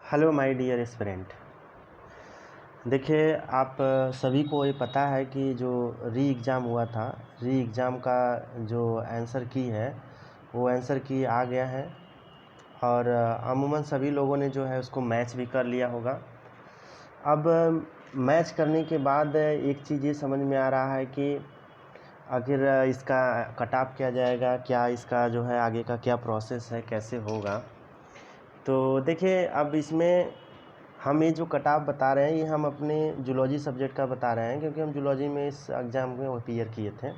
Hello my dear aspirant. देखिए, आप सभी को ये पता है कि जो री एग्ज़ाम हुआ था, री एग्ज़ाम का जो आंसर की है वो आंसर की आ गया है और अमूमन सभी लोगों ने जो है उसको मैच भी कर लिया होगा। अब मैच करने के बाद एक चीज़ ये समझ में आ रहा है कि आखिर इसका कट ऑफ क्या जाएगा, क्या इसका जो है आगे का क्या प्रोसेस है, कैसे होगा। तो देखिए, अब इसमें हम ये जो कट ऑफ बता रहे हैं ये हम अपने जूलॉजी सब्जेक्ट का बता रहे हैं, क्योंकि हम जूलॉजी में इस एग्ज़ाम में अपीयर किए थे।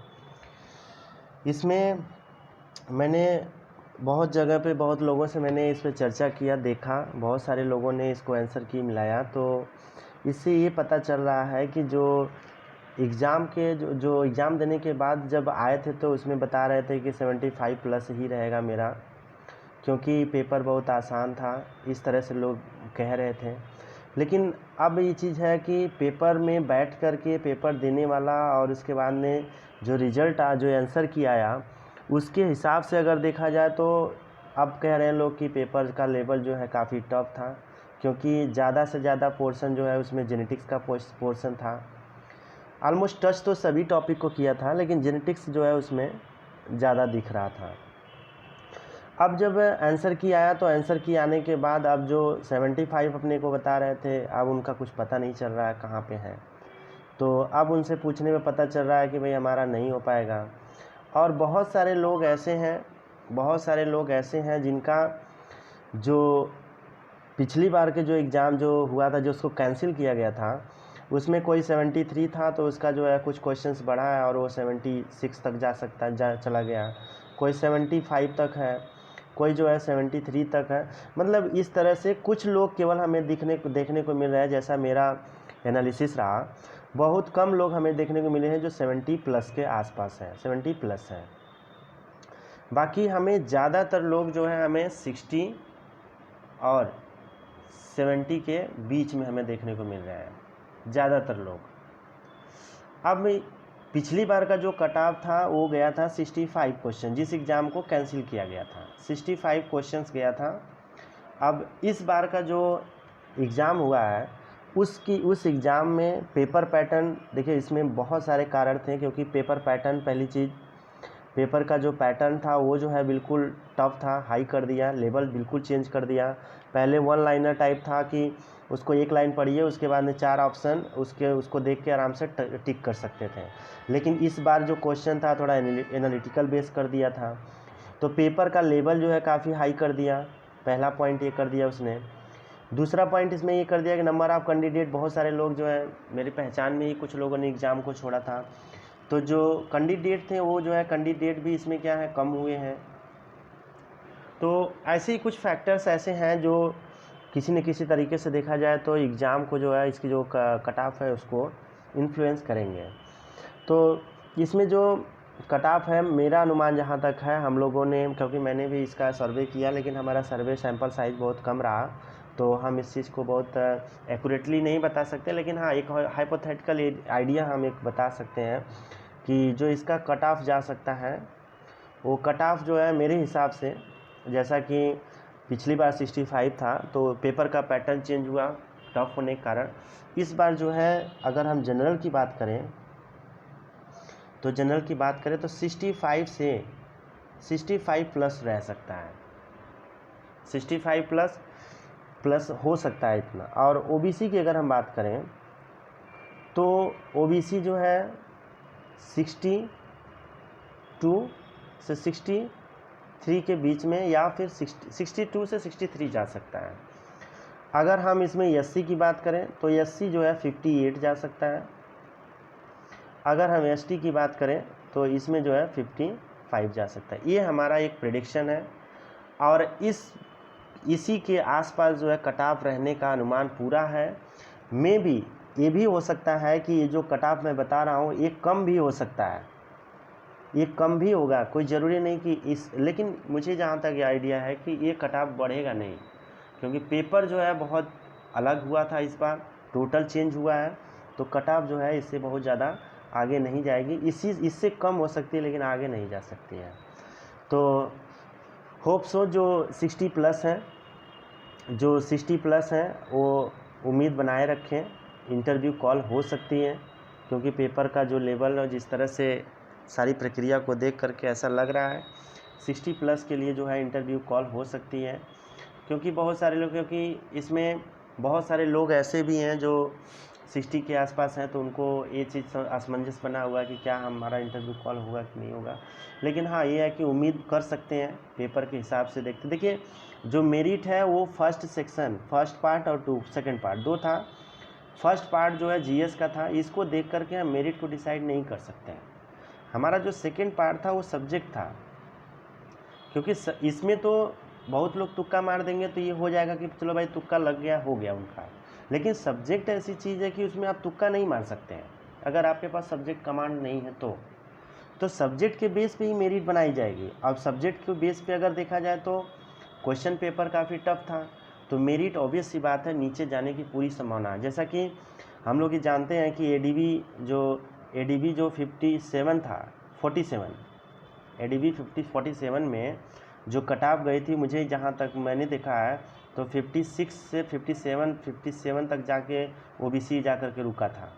इसमें मैंने बहुत जगह पे बहुत लोगों से मैंने इस पे चर्चा किया, देखा, बहुत सारे लोगों ने इसको आंसर की मिलाया। तो इससे ये पता चल रहा है कि जो एग्ज़ाम के जो एग्ज़ाम देने के बाद जब आए थे तो उसमें बता रहे थे कि 75 प्लस ही रहेगा मेरा, क्योंकि पेपर बहुत आसान था, इस तरह से लोग कह रहे थे। लेकिन अब ये चीज़ है कि पेपर में बैठ कर के पेपर देने वाला और उसके बाद में जो रिज़ल्ट जो आंसर की आया उसके हिसाब से अगर देखा जाए तो अब कह रहे हैं लोग कि पेपर का लेवल जो है काफ़ी टफ था, क्योंकि ज़्यादा से ज़्यादा पोर्शन जो है उसमें जेनेटिक्स का पोर्शन था। ऑलमोस्ट टच तो सभी टॉपिक को किया था, लेकिन जेनेटिक्स जो है उसमें ज़्यादा दिख रहा था। अब जब आंसर की आया तो आंसर की आने के बाद अब जो 75 अपने को बता रहे थे, अब उनका कुछ पता नहीं चल रहा है कहाँ पे है। तो अब उनसे पूछने में पता चल रहा है कि भाई हमारा नहीं हो पाएगा। और बहुत सारे लोग ऐसे हैं जिनका जो पिछली बार के जो एग्ज़ाम जो हुआ था, जो उसको कैंसिल किया गया था, उसमें कोई 73 था तो उसका जो है कुछ क्वेश्चंस बढ़ा है और वो 76 तक चला गया। कोई 75 तक है, कोई जो है 73 तक है। मतलब इस तरह से कुछ लोग केवल हमें देखने को मिल रहा है, जैसा मेरा एनालिसिस रहा, बहुत कम लोग हमें देखने को मिले हैं जो 70 प्लस के आसपास है, 70 प्लस है। बाकी हमें ज़्यादातर लोग जो है हमें 60 और 70 के बीच में हमें देखने को मिल रहा है, ज़्यादातर लोग। अब पिछली बार का जो कट ऑफ था वो गया था 65 क्वेश्चन, जिस एग्ज़ाम को कैंसिल किया गया था 65 क्वेश्चंस गया था। अब इस बार का जो एग्ज़ाम हुआ है उस एग्ज़ाम में पेपर पैटर्न, देखिए इसमें बहुत सारे कारण थे, क्योंकि पेपर पैटर्न, पहली चीज़ पेपर का जो पैटर्न था वो जो है बिल्कुल टफ था, हाई कर दिया, लेवल बिल्कुल चेंज कर दिया। पहले वन लाइनर टाइप था कि उसको एक लाइन पढ़िए, उसके बाद में 4 ऑप्शन उसको देख के आराम से टिक कर सकते थे। लेकिन इस बार जो क्वेश्चन था थोड़ा एनालिटिकल बेस कर दिया था, तो पेपर का लेवल जो है काफ़ी हाई कर दिया। पहला पॉइंट ये कर दिया उसने। दूसरा पॉइंट इसमें ये कर दिया कि नंबर ऑफ़ कैंडिडेट, बहुत सारे लोग जो है मेरी पहचान में ही कुछ लोगों ने एग्ज़ाम को छोड़ा था, तो जो कैंडिडेट थे वो जो है कैंडिडेट भी इसमें क्या है कम हुए हैं। तो ऐसे ही कुछ फैक्टर्स ऐसे हैं जो किसी न किसी तरीके से देखा जाए तो एग्ज़ाम को जो है इसकी जो कट ऑफ है उसको इन्फ्लुएंस करेंगे। तो इसमें जो कट ऑफ है, मेरा अनुमान जहाँ तक है, हम लोगों ने, क्योंकि मैंने भी इसका सर्वे किया लेकिन हमारा सर्वे सैंपल साइज़ बहुत कम रहा, तो हम इस चीज़ को बहुत एक्यूरेटली नहीं बता सकते। लेकिन हाँ, एक हाइपोथेटिकल आइडिया हम एक बता सकते हैं कि जो इसका कट ऑफ जा सकता है वो कट ऑफ जो है मेरे हिसाब से, जैसा कि पिछली बार 65 था तो पेपर का पैटर्न चेंज हुआ टफ होने के कारण। इस बार जो है अगर हम जनरल की बात करें तो 65 से 65 प्लस रह सकता है, 65 प्लस हो सकता है इतना। और ओबीसी की अगर हम बात करें तो ओबीसी जो है 62 से 63 के बीच में, या फिर 62 से 63 जा सकता है। अगर हम इसमें एससी की बात करें तो एससी जो है 58 जा सकता है। अगर हम एसटी की बात करें तो इसमें जो है 55 जा सकता है। ये हमारा एक प्रेडिक्शन है, और इसी के आसपास जो है कट ऑफ रहने का अनुमान पूरा है। मे भी ये भी हो सकता है कि ये जो कट ऑफ मैं बता रहा हूँ ये कम भी हो सकता है, ये कम भी होगा, कोई ज़रूरी नहीं कि लेकिन मुझे जहाँ तक ये आइडिया है कि ये कट ऑफ बढ़ेगा नहीं, क्योंकि पेपर जो है बहुत अलग हुआ था, इस बार टोटल चेंज हुआ है, तो कट ऑफ जो है इससे बहुत ज़्यादा आगे नहीं जाएगी। इससे कम हो सकती है लेकिन आगे नहीं जा सकती है। तो होप सो जो 60 प्लस हैं जो 60 प्लस हैं वो उम्मीद बनाए रखें, इंटरव्यू कॉल हो सकती है, क्योंकि पेपर का जो लेवल और जिस तरह से सारी प्रक्रिया को देख करके ऐसा लग रहा है 60 प्लस के लिए जो है इंटरव्यू कॉल हो सकती है। क्योंकि बहुत सारे लोग, क्योंकि इसमें बहुत सारे लोग ऐसे भी हैं जो 60 के आसपास हैं, तो उनको ये चीज़ असमंजस बना हुआ है कि क्या हमारा इंटरव्यू कॉल होगा कि नहीं होगा। लेकिन हाँ, ये है कि उम्मीद कर सकते हैं पेपर के हिसाब से देखते। देखिए, जो मेरिट है वो फर्स्ट सेक्शन, फर्स्ट पार्ट और सेकंड पार्ट 2 था। फर्स्ट पार्ट जो है जीएस का था, इसको देख करके हम मेरिट को डिसाइड नहीं कर सकते हैं। हमारा जो सेकंड पार्ट था वो सब्जेक्ट था, क्योंकि इसमें तो बहुत लोग तुक्का मार देंगे तो ये हो जाएगा कि चलो भाई तुक्का लग गया, हो गया उनका। लेकिन सब्जेक्ट ऐसी चीज़ है कि उसमें आप तुक्का नहीं मार सकते हैं, अगर आपके पास सब्जेक्ट कमांड नहीं है तो सब्जेक्ट के बेस पे ही मेरिट बनाई जाएगी। अब सब्जेक्ट के बेस पे अगर देखा जाए तो क्वेश्चन पेपर काफ़ी टफ था, तो मेरिट ऑब्वियस सी बात है नीचे जाने की पूरी संभावना है। जैसा कि हम लोग ये जानते हैं कि एडीबी जो 57 था, 47 एडीबी 47 में जो कट ऑफ गई थी, मुझे जहाँ तक मैंने देखा है तो 56 से 57 तक जाके ओबीसी जा कर के रुका था,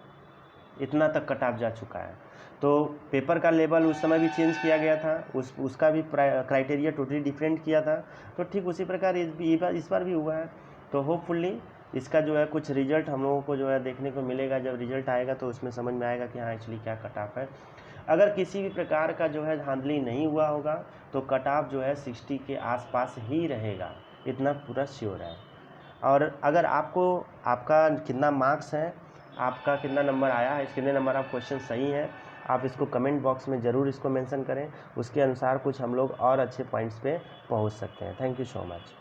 इतना तक कट ऑफ जा चुका है। तो पेपर का लेवल उस समय भी चेंज किया गया था, उसका भी क्राइटेरिया टोटली डिफरेंट किया था। तो ठीक उसी प्रकार इस बार भी हुआ है। तो होपफुली इसका जो है कुछ रिजल्ट हम लोगों को जो है देखने को मिलेगा। जब रिजल्ट आएगा तो उसमें समझ में आएगा कि हाँ एक्चुअली क्या कट ऑफ है। अगर किसी भी प्रकार का जो है धांधली नहीं हुआ होगा तो कट ऑफ जो है 60 के आसपास ही रहेगा, इतना पूरा श्योर है। और अगर आपका कितना मार्क्स है, आपका कितना नंबर आया है, कितने नंबर आप क्वेश्चन सही है, आप इसको कमेंट बॉक्स में ज़रूर इसको मेंशन करें। उसके अनुसार कुछ हम लोग और अच्छे पॉइंट्स पे पहुंच सकते हैं। Thank you so much.